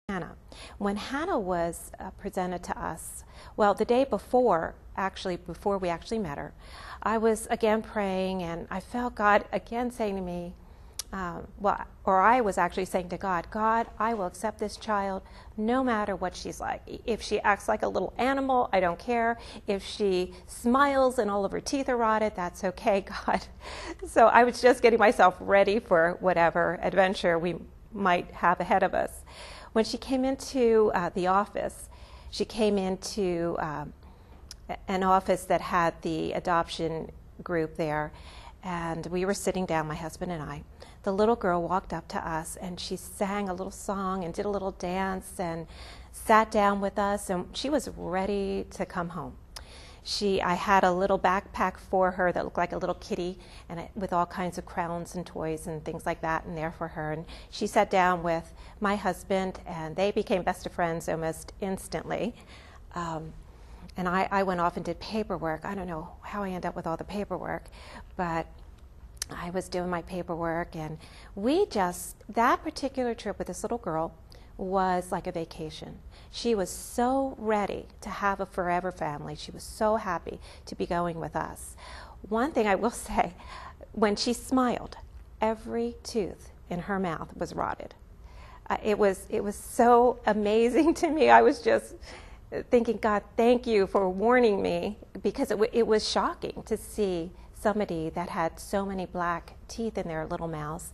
Hannah. When Hannah was presented to us, well, the day before, before we actually met her, I was again praying, and I felt God again saying to me, I was actually saying to God, God, I will accept this child no matter what she's like. If she acts like a little animal, I don't care. If she smiles and all of her teeth are rotted, that's okay, God. So I was just getting myself ready for whatever adventure we might have ahead of us. When she came into the office, she came into an office that had the adoption group there, and we were sitting down, my husband and I. The little girl walked up to us, and she sang a little song and did a little dance and sat down with us, and she was ready to come home. I had a little backpack for her that looked like a little kitty, and with all kinds of crowns and toys and things like that in there for her. And she sat down with my husband, and they became best of friends almost instantly. And I went off and did paperwork. I don't know how I ended up with all the paperwork, but I was doing my paperwork, and that particular trip with this little girl was like a vacation. She was so ready to have a forever family. She was so happy to be going with us. One thing I will say, when she smiled, every tooth in her mouth was rotted. It was so amazing to me. I was just thinking, God, thank you for warning me, because it was shocking to see somebody that had so many black teeth in their little mouths.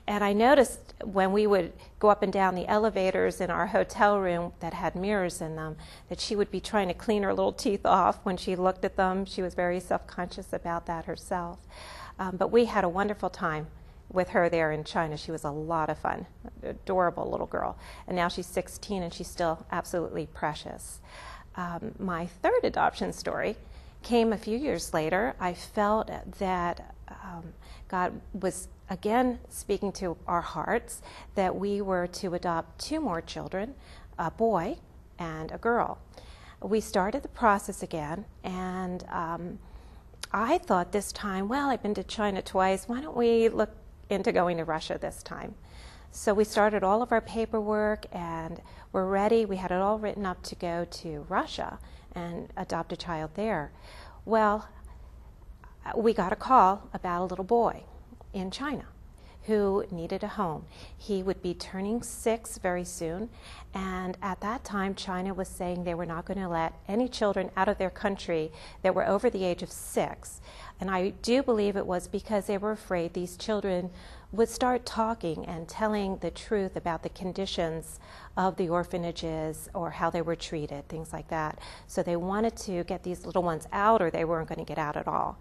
And I noticed when we would go up and down the elevators in our hotel room that had mirrors in them, that she would be trying to clean her little teeth off when she looked at them. She was very self-conscious about that herself. But we had a wonderful time with her there in China. She was a lot of fun, adorable little girl. And now she's 16, and she's still absolutely precious. My third adoption story came a few years later. I felt that God was again speaking to our hearts that we were to adopt 2 more children, a boy and a girl. We started the process again, and I thought this time, well, I've been to China twice, why don't we look into going to Russia this time? So we started all of our paperwork, and we're ready. We had it all written up to go to Russia and adopt a child there. Well, we got a call about a little boy in China who needed a home. He would be turning 6 very soon, and at that time China was saying they were not going to let any children out of their country that were over the age of 6. And I do believe it was because they were afraid these children would start talking and telling the truth about the conditions of the orphanages or how they were treated, things like that. So they wanted to get these little ones out, or they weren't going to get out at all.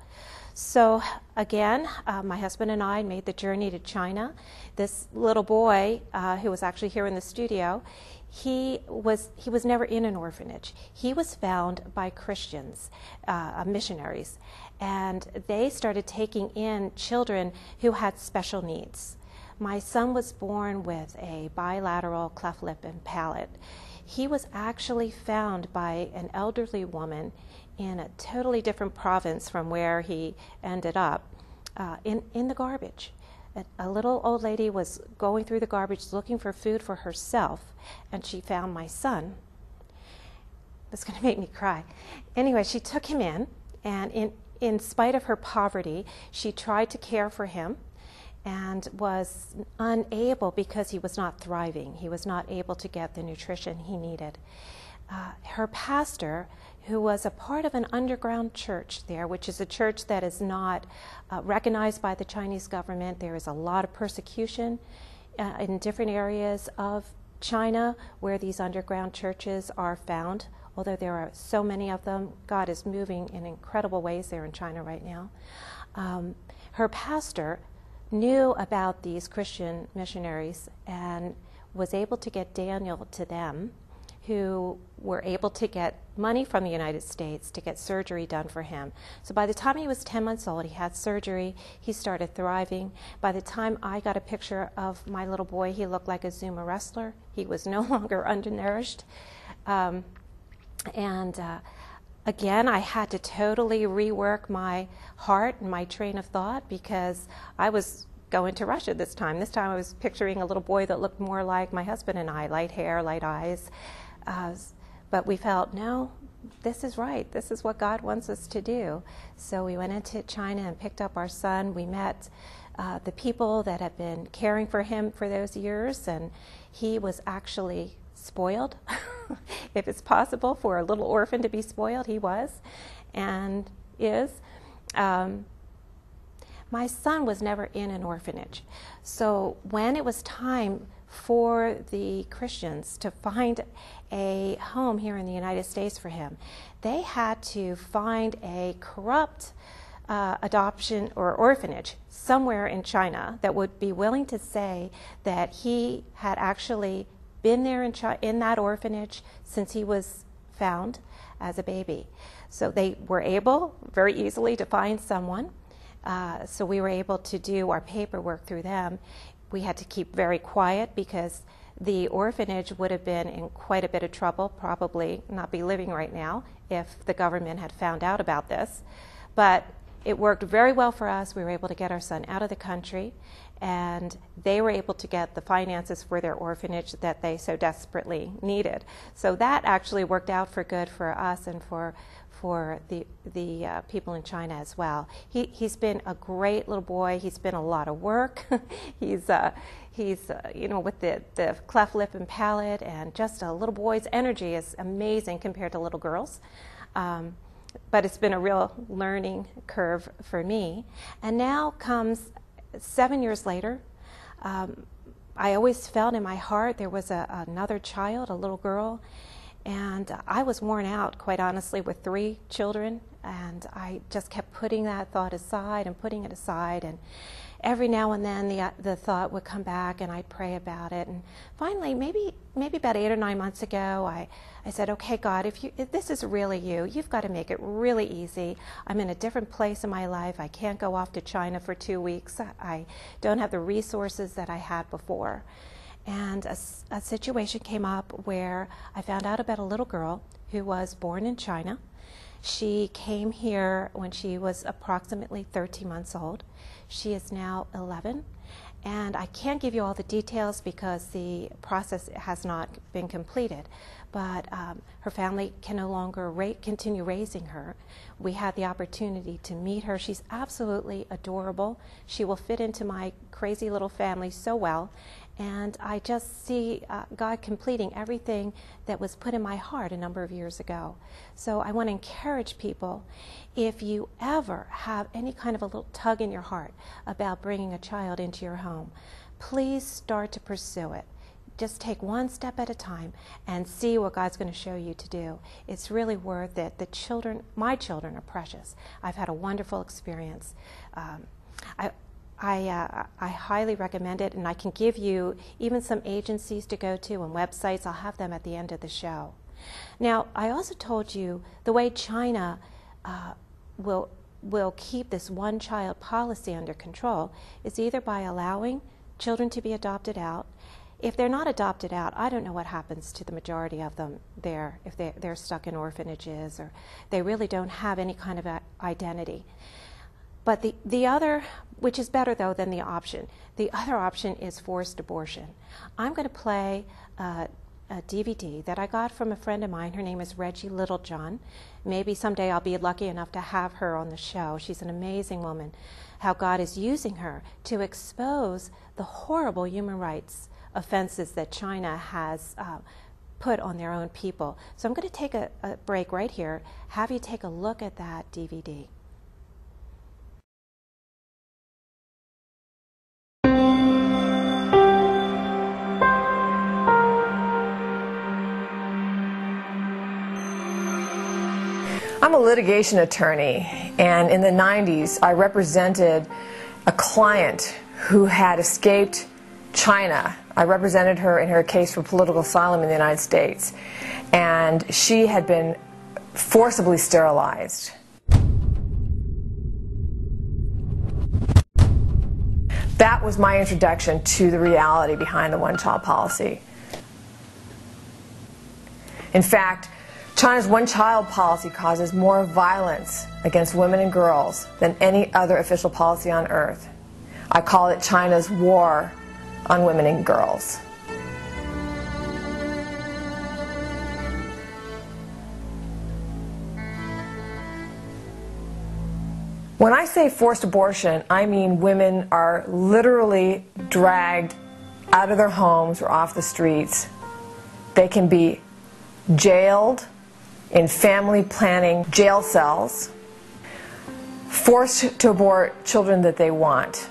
So again, my husband and I made the journey to China. This little boy, who was actually here in the studio, he was never in an orphanage. He was found by Christians, missionaries, and they started taking in children who had special needs. My son was born with a bilateral cleft lip and palate. He was actually found by an elderly woman in a totally different province from where he ended up, in the garbage. A little old lady was going through the garbage looking for food for herself, and she found my son. That's going to make me cry. Anyway, she took him in, and in spite of her poverty, she tried to care for him and was unable because he was not thriving. He was not able to get the nutrition he needed. Her pastor, who was a part of an underground church there, which is a church that is not recognized by the Chinese government. There is a lot of persecution in different areas of China where these underground churches are found. Although there are so many of them, God is moving in incredible ways there in China right now. Her pastor knew about these Christian missionaries and was able to get Daniel to them, who were able to get money from the United States to get surgery done for him. So by the time he was 10 months old, he had surgery. He started thriving. By the time I got a picture of my little boy, he looked like a Zumba wrestler. He was no longer undernourished. Again, I had to totally rework my heart and my train of thought, because I was go into Russia this time. This time I was picturing a little boy that looked more like my husband and I, light hair, light eyes. But we felt, no, this is right. This is what God wants us to do. So we went into China and picked up our son. We met the people that had been caring for him for those years, and he was actually spoiled. If it's possible for a little orphan to be spoiled, he was and is. My son was never in an orphanage. So when it was time for the Christians to find a home here in the United States for him, they had to find a corrupt adoption or orphanage somewhere in China that would be willing to say that he had actually been there in that orphanage since he was found as a baby. So they were able very easily to find someone. So we were able to do our paperwork through them. We had to keep very quiet because the orphanage would have been in quite a bit of trouble, probably not be living right now if the government had found out about this. But it worked very well for us. We were able to get our son out of the country, and they were able to get the finances for their orphanage that they so desperately needed. So that actually worked out for good for us and for the people in China as well. He's been a great little boy. He's been a lot of work. he's you know, with the cleft lip and palate, and just a little boy's energy is amazing compared to little girls. But it's been a real learning curve for me. And now comes 7 years later. I always felt in my heart there was another child, a little girl. And I was worn out, quite honestly, with 3 children, and I just kept putting that thought aside and putting it aside. And every now and then the thought would come back, and I'd pray about it. And finally, maybe about 8 or 9 months ago, I said, okay, God, if this is really you, you've got to make it really easy. I'm in a different place in my life. I can't go off to China for 2 weeks. I don't have the resources that I had before. And a situation came up where I found out about a little girl who was born in China. She came here when she was approximately 13 months old. She is now 11. And I can't give you all the details because the process has not been completed. But her family can no longer continue raising her. We had the opportunity to meet her. She's absolutely adorable. She will fit into my crazy little family so well. And I just see God completing everything that was put in my heart a number of years ago. So I want to encourage people, if you ever have any kind of a little tug in your heart about bringing a child into your home, please start to pursue it. Just take one step at a time and see what God's going to show you to do. It's really worth it. My children are precious. I've had a wonderful experience. I highly recommend it, and I can give you even some agencies to go to and websites. I'll have them at the end of the show. Now, I also told you the way China will keep this one-child policy under control is either by allowing children to be adopted out. If they're not adopted out, I don't know what happens to the majority of them there, if they're stuck in orphanages or they really don't have any kind of identity. But the other, which is better though than the option, the other option is forced abortion. I'm going to play a DVD that I got from a friend of mine. Her name is Reggie Littlejohn. Maybe someday I'll be lucky enough to have her on the show. She's an amazing woman. How God is using her to expose the horrible human rights offenses that China has put on their own people. So I'm going to take a break right here, have you take a look at that DVD. I'm a litigation attorney, and in the 90s I represented a client who had escaped China. I represented her in her case for political asylum in the United States, and she had been forcibly sterilized. That was my introduction to the reality behind the one-child policy. In fact, China's one-child policy causes more violence against women and girls than any other official policy on earth. I call it China's war on women and girls. When I say forced abortion, I mean women are literally dragged out of their homes or off the streets. They can be jailed in family planning jail cells, forced to abort children that they want.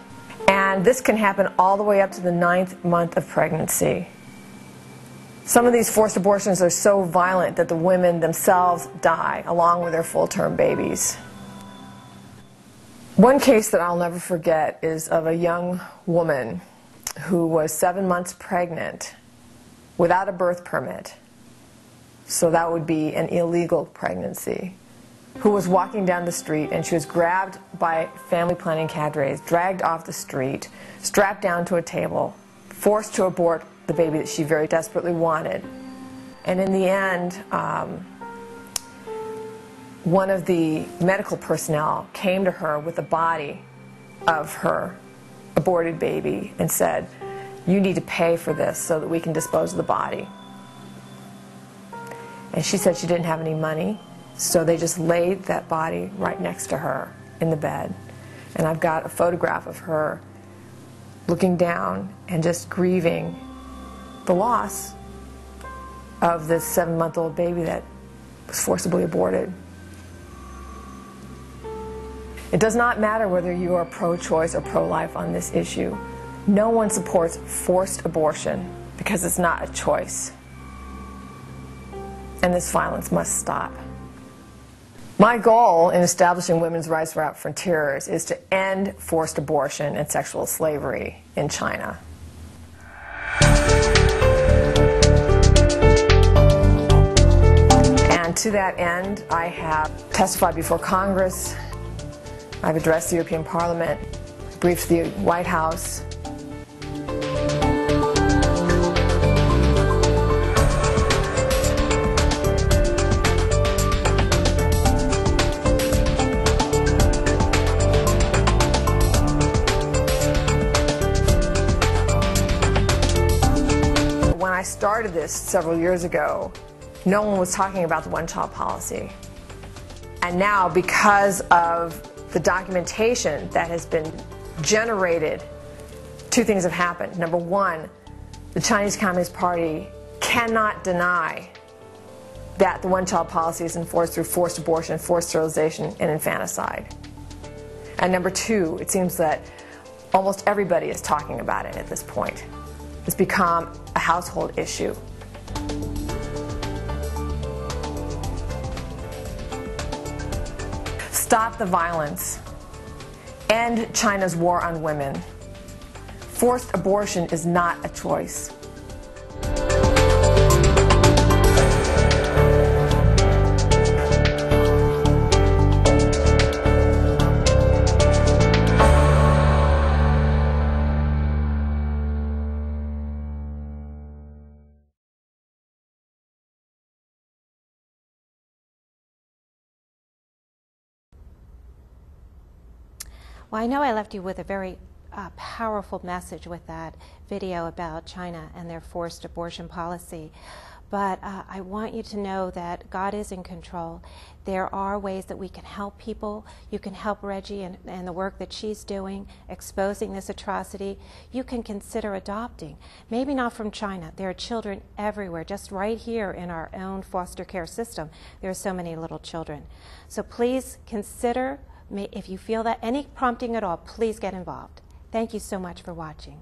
And this can happen all the way up to the 9th month of pregnancy. Some of these forced abortions are so violent that the women themselves die along with their full-term babies. One case that I'll never forget is of a young woman who was 7 months pregnant without a birth permit. So that would be an illegal pregnancy. Who was walking down the street, and she was grabbed by family planning cadres, dragged off the street, strapped down to a table, forced to abort the baby that she very desperately wanted. And in the end, one of the medical personnel came to her with the body of her aborted baby and said, "You need to pay for this so that we can dispose of the body." And she said she didn't have any money, so they just laid that body right next to her in the bed. And I've got a photograph of her looking down and just grieving the loss of this 7-month-old baby that was forcibly aborted. It does not matter whether you are pro-choice or pro-life on this issue. No one supports forced abortion because it's not a choice. And this violence must stop. My goal in establishing women's rights without frontiers is to end forced abortion and sexual slavery in China. And to that end, I have testified before Congress, I've addressed the European Parliament, briefed the White House. When I started this several years ago, no one was talking about the one-child policy. And now, because of the documentation that has been generated, two things have happened. Number one, the Chinese Communist Party cannot deny that the one-child policy is enforced through forced abortion, forced sterilization, and infanticide. And number two, it seems that almost everybody is talking about it at this point. It's become a household issue. Stop the violence. End China's war on women. Forced abortion is not a choice. Well, I know I left you with a very powerful message with that video about China and their forced abortion policy. But I want you to know that God is in control. There are ways that we can help people. You can help Reggie and the work that she's doing, exposing this atrocity. You can consider adopting. Maybe not from China. There are children everywhere, just right here in our own foster care system. There are so many little children. So please consider, if you feel that any prompting at all, please get involved. Thank you so much for watching.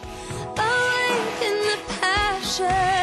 Awake in the passion.